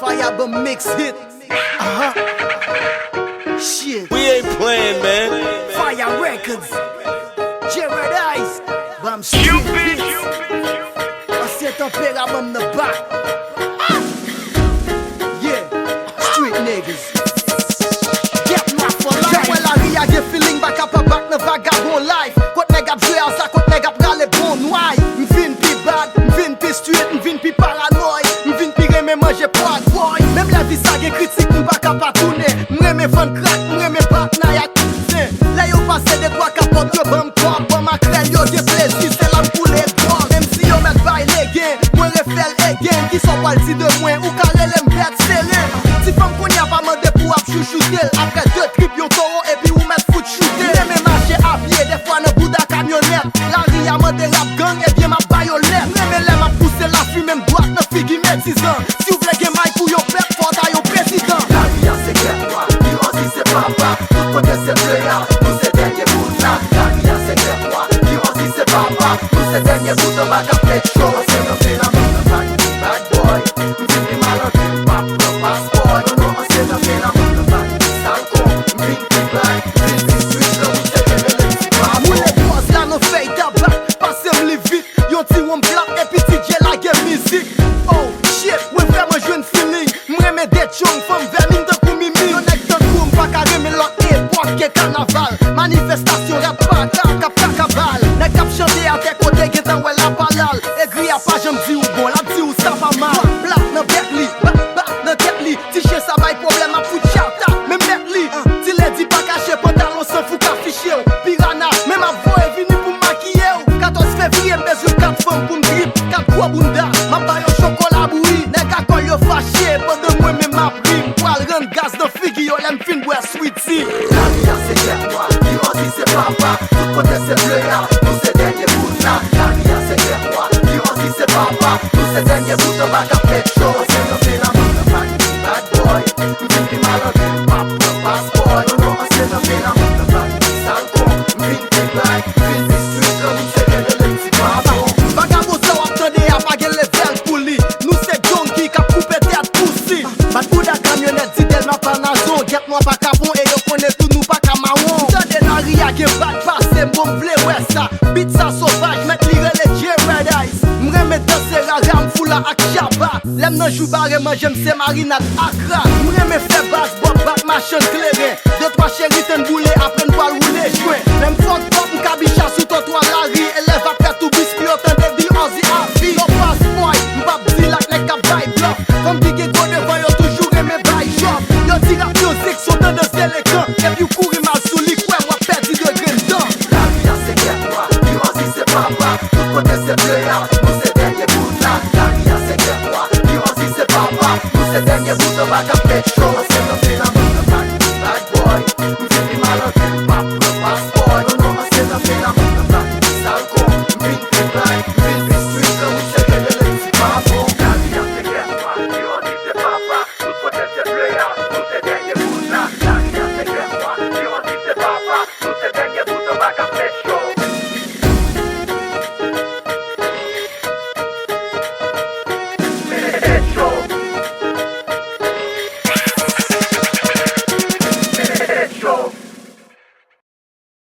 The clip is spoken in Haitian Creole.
Firebomb mix hit. Shit. We ain't playing, man. Fire Records. Jared Ice. Bam Street Beats. I set up here, I'm on the back. Yeah. Street niggas. Get my for life. Yeah, well, I get feeling back up a back the vagabond life. Kot nèg ap joué à ça, kot nèg ap rale bon noy. M'vin pi bad, m'vin pi street, m'vin pi paranoïe. M'vin pi reme manger poag boy. Même la vie ça gen critique, m'pa capable tourner. M'reme vendre crack, m'reme partenaire à tout. Là yo passé de trois capotes, yo bam quoi, bon ma crème, yo gen plaisir, c'est là m'coule drogue. Même si yo met bail les gains, moi refel et gain, qui sont pas le de moi, ou calé l'aime bête serré. Si femme qu'on y a pas mandé pour ap chouchouter, après deux tripes yon taureau et puis ou met foot shooter. M'reme marcher à pied, des fois ne bout da camionnette. La ria mandé rap gang et bien ma baïonnette. M'reme l'aime a pousser la fille, même droite ne figue met 6 ans. Si vous voulez gen maille pour yon père, faut ta yon président. La ria c'est qu'elle moi, qui aussi c'est papa. Tout côté c'est pléa, nous c'est dernier bout là. La ria c'est qu'elle moi, qui aussi c'est papa. Nous c'est dernier bout de bac à play show. C'est le phénomène de bad boy. M'vin pi malandrin, pap le fast boy. Non, c'est le phénomène de bad sale con. M'vin pi black, m'vin pi street, là nous c'est dernier petit papa. Mou les boss là nous fait tabac, passez-moi vite. Yon ti wom black et puis ti dje la game musique. Oh shit, ouais vraiment j'en feeling. M'reme det chung, femme vermine de kou mimi. Yon ek de kou m'pa ka reme lot époque ke carnaval. Manifestation rap pas, kap kakabal. Nek kap chante à tes côtés qui t'en ouais la palal. Écrit à pas j'aime di ou bon, la di ou ça va mal. Black nan Berkeley, back nan Tetli. Tiché ça bail problème à fout chata, même Berkeley. Ti les dit pas caché pantalon sans fou ka fiché. Piranha, même ma voix est venue pour maquiller. 14 février, besoin 4 femmes pour m'drip. 4 quoi bunda, ma baille au chocolat bouilli. Nek a kol yo fâché, pendant moi même ma prime. Pour rendre gaz dans figue yo, l'aime fin boire sweet tea. La ria c'est qu'elle moi, qui aussi c'est papa. Tout côté c'est pléa, nous c'est dernier bout là. La ria c'est qu'elle moi, qui aussi c'est papa. Nous c'est dernier bout de bac à play show. C'est le phénomène de bad boy. M'vin pi malandrin, pap le fast boy. Non, c'est le phénomène de bad sale con. M'vin pi black, m'vin pi street, là nous c'est dernier petit papa. Vagabond ça wap tande a pa gen level pou li. Nou se junkie kap koupe tèt poussi. Bat pou da camionette di del ma pa nazon. Get moi pa kapon e yo konne tout nou pa kamaron. Tande nan ria gen bad passe mbom vle wè sa. Beat sa sauvage met li rele Jared Ice. M'reme danser a ram foula ak chaba. Lem nan jou bareman jem se marinade akra. M'reme fè bass bop bak machin klere. 2-3 chéri ten boule apren pal roule jouen. Lem fok pop m'kabicha sou totoa la ri. Elève apre tout biscuit otande di ozi avi. No pass boy, m'pap di lak nek a bay bluff. Comme di ge go devan yo toujou reme bay job. Yo di rap music so tande se l'écran. Et puis kouri mal sou li kwen wap perdi de gren dan. La ria c'est qu'elle moi, qui aussi c'est papa. Tout côté c'est pléa, nous c'est dernier bout là. La ria c'est qu'elle moi, qui aussi c'est papa. Nous c'est dernier bout de bac à play show. C'est le phénomène